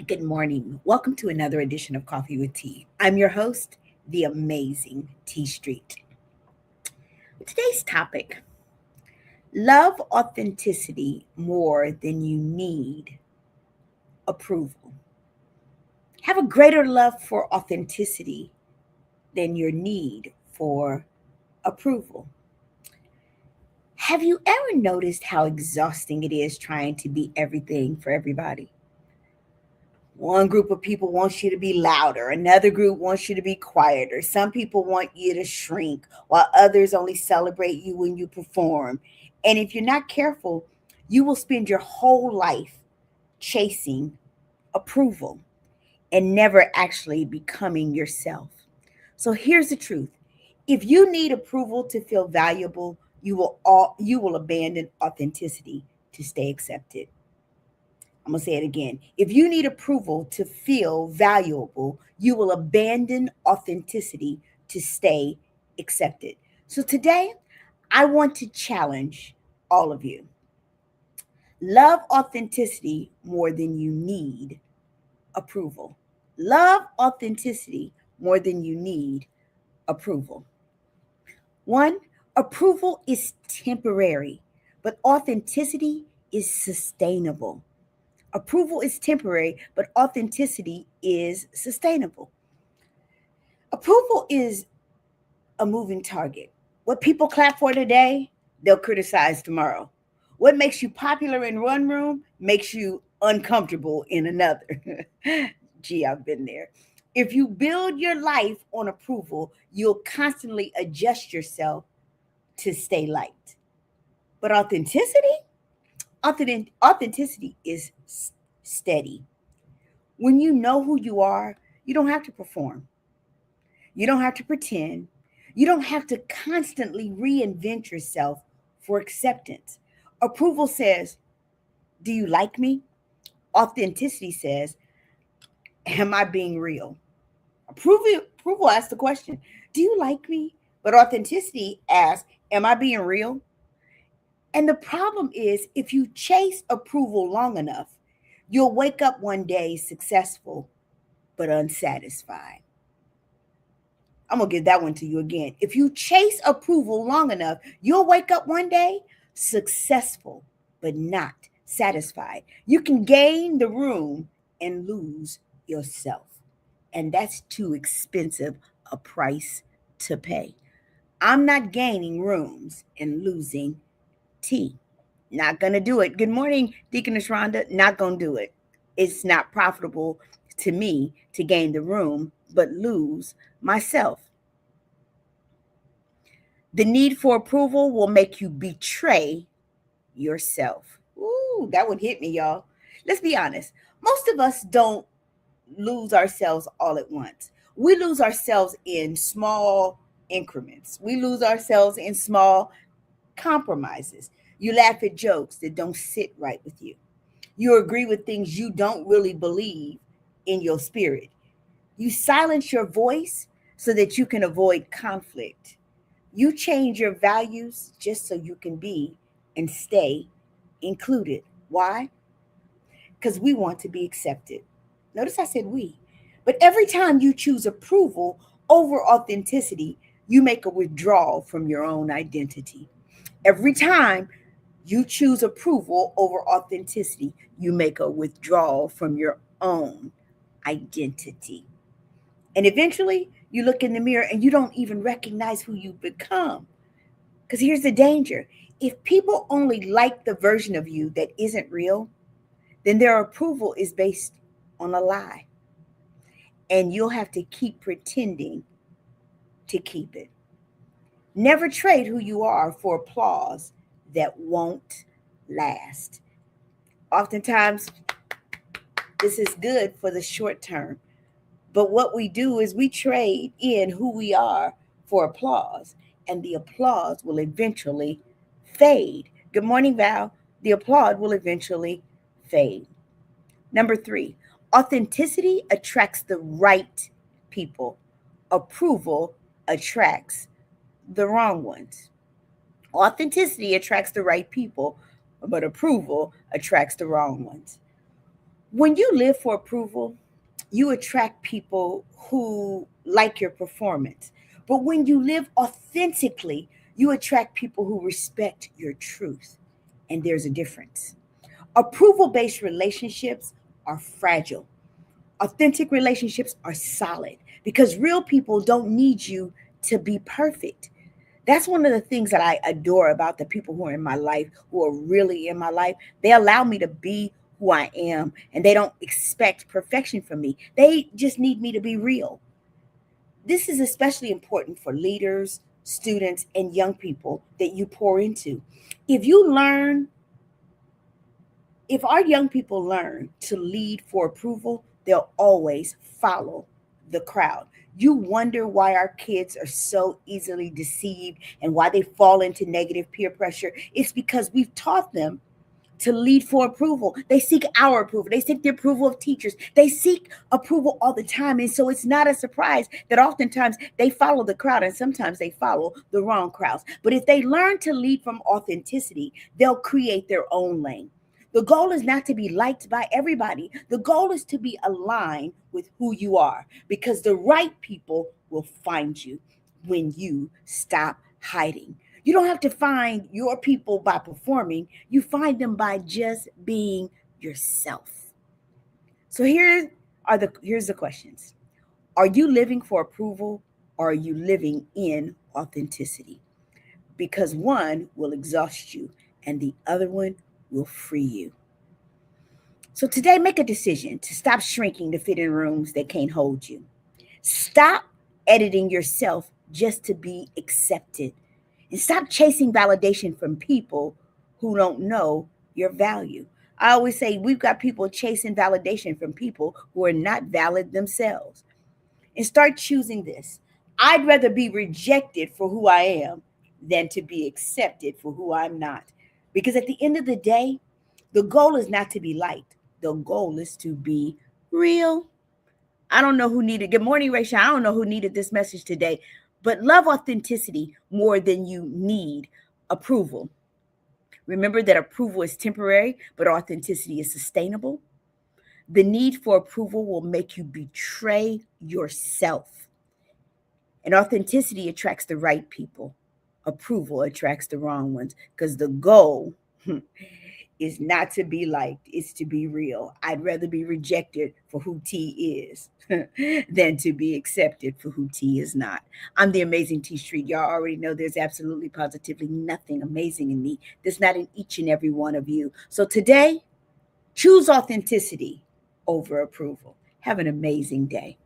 Good morning. Welcome to another edition of Coffee with Tea. I'm your host, the amazing T Street. Today's topic: love authenticity more than you need approval. Have a greater love for authenticity than your need for approval. Have you ever noticed how exhausting it is trying to be everything for everybody? One group of people wants you to be louder, another group wants you to be quieter. Some people want you to shrink, while others only celebrate you when you perform. And if you're not careful, you will spend your whole life chasing approval and never actually becoming yourself. So here's the truth. If you need approval to feel valuable, you will abandon authenticity to stay accepted. I'm going to say it again. If you need approval to feel valuable, you will abandon authenticity to stay accepted. So today, I want to challenge all of you. Love authenticity more than you need approval. Love authenticity more than you need approval. One, approval is temporary, but authenticity is sustainable. Approval is temporary, but authenticity is sustainable. Approval is a moving target. What people clap for today, they'll criticize tomorrow. What makes you popular in one room makes you uncomfortable in another. Gee, I've been there. If you build your life on approval, you'll constantly adjust yourself to stay liked. But authenticity is steady. When you know who you are, you don't have to perform. You don't have to pretend. You don't have to constantly reinvent yourself for acceptance. Approval says, do you like me? Authenticity says, am I being real? Approval asks the question, do you like me? But authenticity asks, am I being real? And the problem is, if you chase approval long enough, you'll wake up one day successful but unsatisfied. I'm going to give that one to you again. If you chase approval long enough, you'll wake up one day successful but not satisfied. You can gain the room and lose yourself. And that's too expensive a price to pay. I'm not gaining rooms and losing tea. Not going to do it. Good morning, Deaconess Rhonda. Not going to do it. It's not profitable to me to gain the room but lose myself. The need for approval will make you betray yourself. Ooh, that would hit me, y'all. Let's be honest. Most of us don't lose ourselves all at once. We lose ourselves in small increments. We lose ourselves in small compromises. You laugh at jokes that don't sit right with you. You agree with things you don't really believe in your spirit. You silence your voice so that you can avoid conflict. You change your values just so you can be and stay included. Why? Because we want to be accepted. Notice I said we. But every time you choose approval over authenticity, you make a withdrawal from your own identity. Every time you choose approval over authenticity, you make a withdrawal from your own identity. And eventually, you look in the mirror and you don't even recognize who you've become. Because here's the danger: if people only like the version of you that isn't real, then their approval is based on a lie. And you'll have to keep pretending to keep it. Never trade who you are for applause that won't last. Oftentimes, this is good for the short term. But what we do is we trade in who we are for applause, and the applause will eventually fade. Good morning, Val. The applause will eventually fade. Number three, authenticity attracts the right people, approval attracts the wrong ones. Authenticity attracts the right people, but approval attracts the wrong ones. When you live for approval, you attract people who like your performance. But when you live authentically, you attract people who respect your truth. And there's a difference. Approval based relationships are fragile. Authentic relationships are solid because real people don't need you to be perfect. That's one of the things that I adore about the people who are in my life, who are really in my life. They allow me to be who I am and they don't expect perfection from me. They just need me to be real. This is especially important for leaders, students, and young people that you pour into. If you learn if our young people learn to lead for approval, they'll always follow the crowd. You wonder why our kids are so easily deceived and why they fall into negative peer pressure. It's because we've taught them to lead for approval. They seek our approval. They seek the approval of teachers. They seek approval all the time. And so it's not a surprise that oftentimes they follow the crowd and sometimes they follow the wrong crowds. But if they learn to lead from authenticity, they'll create their own lane. The goal is not to be liked by everybody. The goal is to be aligned with who you are because the right people will find you when you stop hiding. You don't have to find your people by performing, you find them by just being yourself. So here's the questions. Are you living for approval or are you living in authenticity? Because one will exhaust you and the other one will free you. So today, make a decision to stop shrinking to fit in rooms that can't hold you. Stop editing yourself just to be accepted. And stop chasing validation from people who don't know your value. I always say we've got people chasing validation from people who are not valid themselves. And start choosing this. I'd rather be rejected for who I am than to be accepted for who I'm not. Because at the end of the day, the goal is not to be liked. The goal is to be real. I don't know who needed, good morning, Rachel. I don't know who needed this message today, but love authenticity more than you need approval. Remember that approval is temporary, but authenticity is sustainable. The need for approval will make you betray yourself. And authenticity attracts the right people. Approval attracts the wrong ones because the goal is not to be liked, it's to be real. I'd rather be rejected for who T is than to be accepted for who T is not. I'm the amazing T Street. Y'all already know there's absolutely positively nothing amazing in me. There's not in each and every one of you. So today, choose authenticity over approval. Have an amazing day.